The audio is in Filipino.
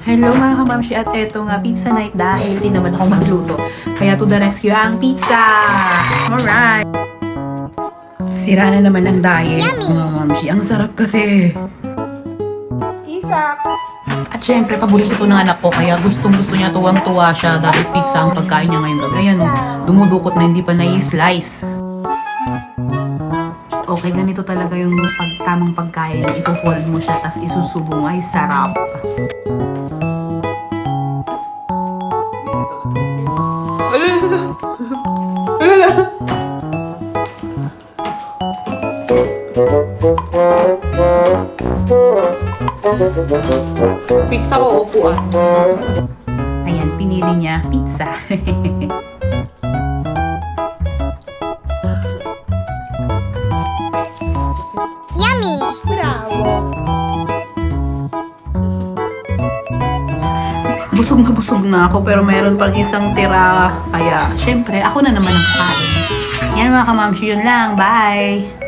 Hello mga kamamshi, at eto nga pizza night dahil hindi naman ako magluto. Kaya to the rescue ang pizza! Alright! Sira na naman ang diet mga kamamshi. Ang sarap kasi. Isak! At syempre, paborito ko ng anak ko kaya gustong gusto niya, tuwang-tuwa siya dahil pizza ang pagkain niya ngayong gabi. Ayan o, dumudukot na hindi pa na-slice. Okay, ganito talaga yung tamang pagkain. Ipo-fold mo siya, tas isusubong. Ay, sarap. Pizza ko upuan. Ayan, pinili niya pizza. Yummy! Bravo! Busog na ako pero meron pang isang tira. Kaya, syempre, ako na naman ang kakain. Yan mga kamamshi, yun lang. Bye!